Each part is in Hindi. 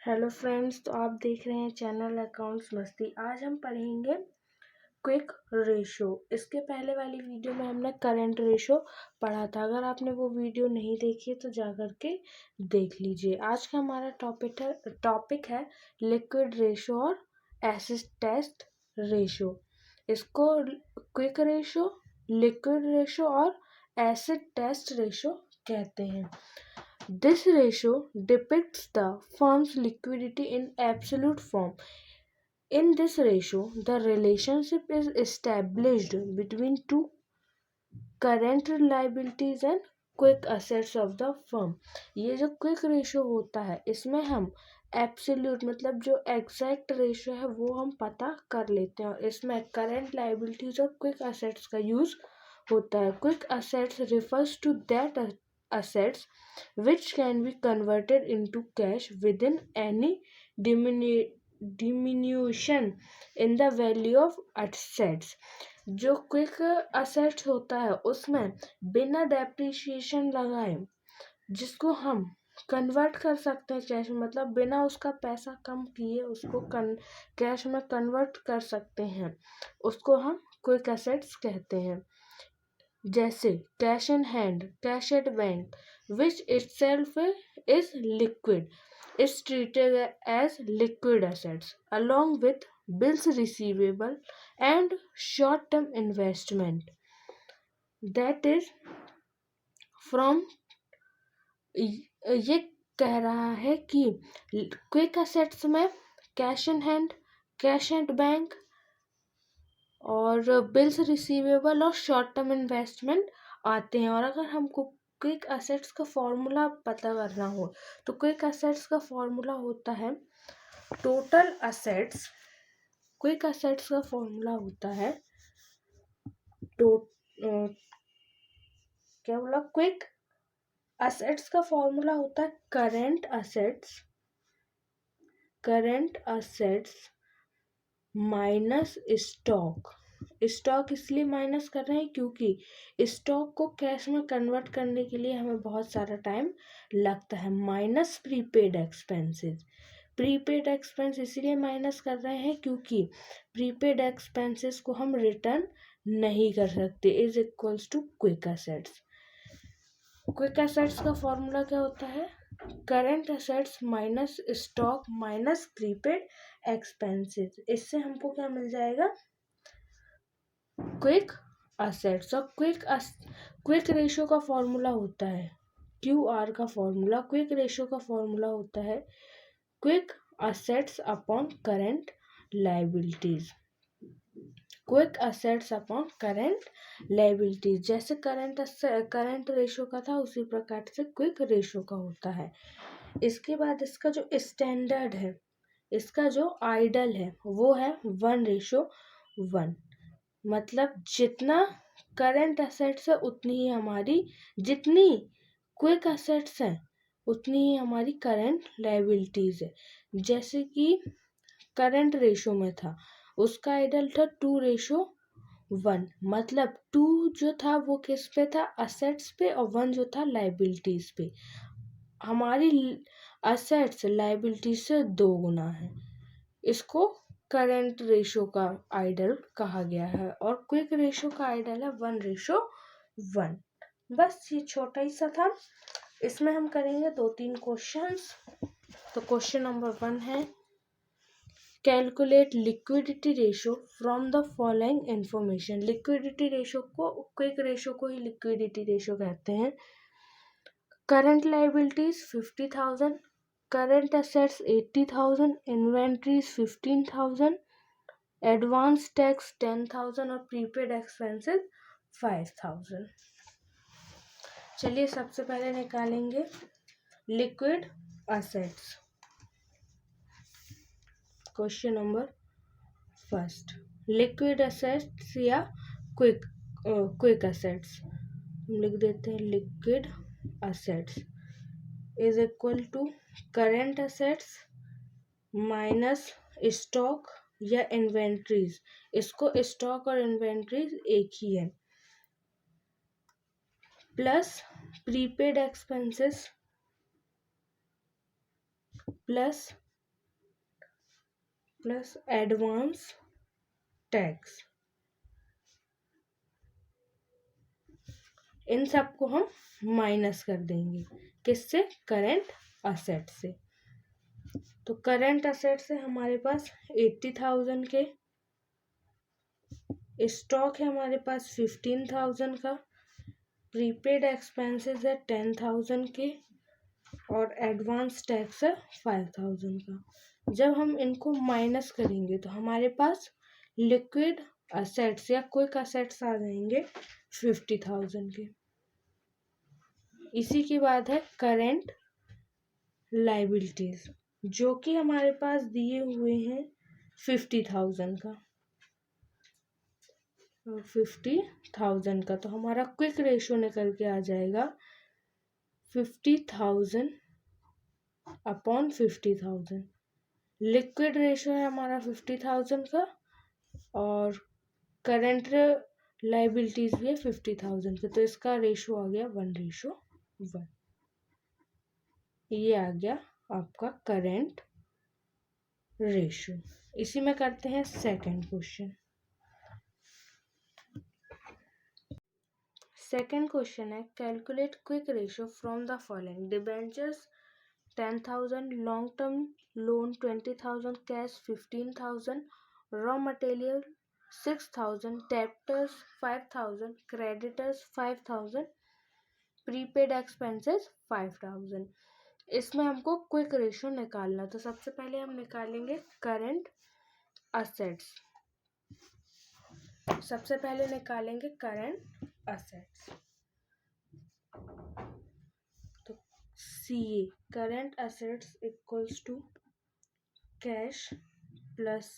हेलो फ्रेंड्स, तो आप देख रहे हैं चैनल अकाउंट्स मस्ती। आज हम पढ़ेंगे क्विक रेशो। इसके पहले वाली वीडियो में हमने करंट रेशो पढ़ा था। अगर आपने वो वीडियो नहीं देखी है तो जा कर के देख लीजिए। आज का हमारा टॉपिक है लिक्विड रेशो और एसिड टेस्ट रेशो। इसको क्विक रेशो, लिक्विड रेशो और एसिड टेस्ट रेशो कहते हैं। This ratio depicts the firm's liquidity in absolute form. In this ratio, the relationship is established between two current liabilities and quick assets of the firm. ये जो क्विक रेशो होता है इसमें हम एब्सोल्यूट मतलब जो एग्जैक्ट रेशो है वो हम पता कर लेते हैं और इसमें करंट लाइबिलिटीज और क्विक असेट्स का यूज होता है। Quick assets refers to that assets which can be converted into cash within any diminution in the value of assets. जो क्विक असेट्स होता है उसमें बिना डेप्रिसिएशन लगाए जिसको हम कन्वर्ट कर सकते हैं कैश में, मतलब बिना उसका पैसा कम किए उसको कैश में कन्वर्ट कर सकते हैं, उसको हम क्विक असेट्स कहते हैं। जैसे cash in hand, cash at bank, which itself is liquid, is treated as liquid assets along with bills receivable and short term investment. That is from ये कह रहा है कि क्विक असेट्स में cash in hand, cash at bank और बिल्स रिसीवेबल और शॉर्ट टर्म इन्वेस्टमेंट आते हैं। और अगर हमको क्विक असेट्स का फॉर्मूला पता करना हो तो क्विक असेट्स का फॉर्मूला होता है टोटल असेट्स। क्विक असेट्स का फॉर्मूला होता है क्या बोला, क्विक असेट्स का फॉर्मूला होता है current assets minus stock. Stock इसलिए माइनस कर रहे हैं क्योंकि स्टॉक को कैश में कन्वर्ट करने के लिए हमें बहुत सारा टाइम लगता है। Minus prepaid expenses. Prepaid expense इसलिए माइनस कर रहे हैं क्योंकि प्रीपेड एक्सपेंसेस को हम रिटर्न नहीं कर सकते, is equals to quick assets. Quick assets का फॉर्मूला क्या होता है? Current assets minus stock minus prepaid expenses. इससे हमको क्या मिल जाएगा? Quick assets. और क्विक रेशो का फॉर्मूला होता है QR का फॉर्मूला। क्विक रेशो का फॉर्मूला होता है quick assets upon current liabilities. Quick assets upon current liabilities. जैसे करंट रेशो का था उसी प्रकार से क्विक रेशो का होता है। इसके बाद इसका जो स्टैंडर्ड है, इसका जो आइडल है वो है 1:1। मतलब जितना करंट असेट्स है उतनी ही हमारी, जितनी क्विक असेट्स हैं उतनी ही हमारी करंट लायबिलिटीज है। जैसे कि करंट रेशो में था उसका आइडल था 2:1। मतलब 2 जो था वो किस पे था? असेट्स पे, और 1 जो था लायबिलिटीज पे। हमारी असेट्स लायबिलिटीज से 2 गुना है। इसको करंट रेशो का आइडल कहा गया है और क्विक रेशो का आइडल है 1:1। बस ये छोटा ही सा था। इसमें हम करेंगे 2-3 क्वेश्चंस। तो क्वेश्चन नंबर 1 है calculate liquidity ratio from the following information. Liquidity ratio को, क्विक रेशो को ही लिक्विडिटी रेशो कहते हैं। Current liabilities 50,000, current assets 80,000, inventories 15,000, advance tax 10,000 और prepaid expenses 5,000। चलिए सबसे पहले निकालेंगे liquid assets. Question number first, liquid assets या क्विक असेट्स। हम लिख देते हैं liquid assets is equal to current assets minus stock या इन्वेंट्रीज। इसको स्टॉक और इन्वेंट्रीज एक ही है, plus prepaid expenses plus plus advance tax, इन सबको हम माइनस कर देंगे किससे, करेंट असेट से। तो करेंट असेट से हमारे पास 80,000 के, स्टॉक है हमारे पास 15,000 का, प्रीपेड एक्सपेंसेस है 10,000 के, और एडवांस टैक्स है 5,000 का। जब हम इनको माइनस करेंगे तो हमारे पास लिक्विड असेट्स या क्विक असेट्स आ जाएंगे 50,000 के। इसी के बाद है करेंट लाइबिलिटीज, जो कि हमारे पास दिए हुए हैं 50,000 का, 50,000 का। तो हमारा क्विक रेशो निकल के आ जाएगा 50,000 अपॉन 50,000। लिक्विड रेशो है हमारा 50,000 का, और करेंट लाइबिलिटीज भी है 50,000 का। तो इसका रेशो आ गया 1:1। ये आ गया आपका करेंट रेशो। इसी में करते हैं सेकंड क्वेश्चन। सेकंड क्वेश्चन है calculate quick ratio from the following: debentures 10,000, long term loan 20,000, cash 15,000, raw material 6,000, debtors 5,000, creditors 5,000, prepaid expenses 5,000। इसमें हमको क्विक रेशो निकालना। तो सबसे पहले हम निकालेंगे करेंट असेट्स। सबसे पहले निकालेंगे करेंट असेट्स। तो CA current assets equals to cash plus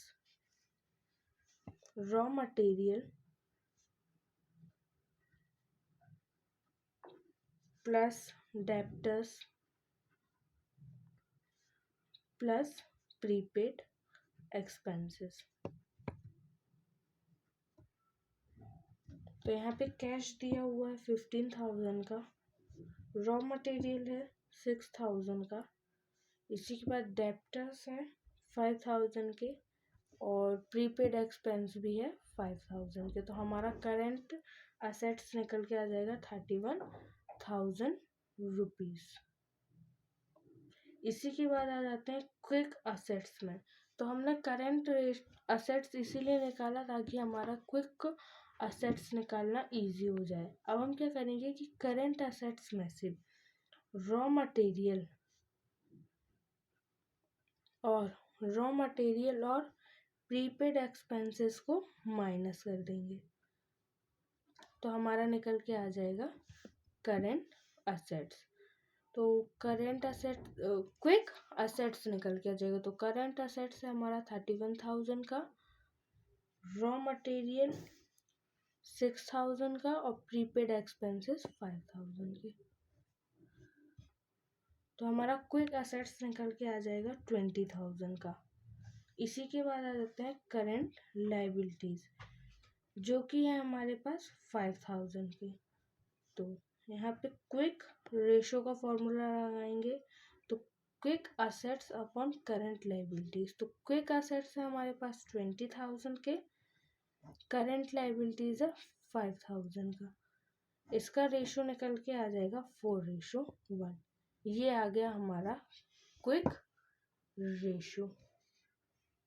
raw material plus debtors plus prepaid expenses. तो यहाँ पे कैश दिया हुआ है 15,000 का, रॉ मटेरियल है 6,000 का, इसी के बाद डेब्टर्स है 5,000 के, और प्रीपेड एक्सपेंस भी है 5,000 के। तो हमारा करेंट असेट्स निकल के आ जाएगा 31,000 रुपीज़। इसी के बाद आ जाते हैं क्विक असेट्स में। तो हमने करेंट असेट्स इसीलिए निकाला ताकि हमारा क्विक असेट्स निकालना इजी हो जाए। अब हम क्या करेंगे कि करेंट असेट्स में से रॉ मटेरियल और प्रीपेड एक्सपेंसेस को माइनस कर देंगे। तो हमारा निकल के आ जाएगा करेंट असेट्स। तो करेंट असेट क्विक असेट्स निकल के आ जाएगा। तो करेंट असेट्स है हमारा 31,000 का, रॉ मटेरियल 6,000 का, और प्रीपेड एक्सपेंसेस 5,000 के। तो हमारा क्विक असेट्स निकल के आ जाएगा 20,000 का। इसी के बाद आ जाते हैं करेंट लाइबिलिटीज, जो कि है हमारे पास 5,000 के। तो यहाँ पे क्विक रेशो का फॉर्मूला लगाएंगे। तो quick assets upon current liabilities. तो क्विक असेट्स है हमारे पास 20,000 के, करेंट लाइबिलिटीज है 5,000 का। इसका रेशो निकल के आ जाएगा 4:1। ये आ गया हमारा क्विक रेशो।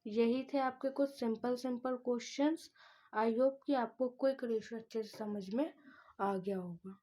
यही थे आपके कुछ सिंपल क्वेश्चंस। आई होप कि आपको क्विक रेशो अच्छे से समझ में आ गया होगा।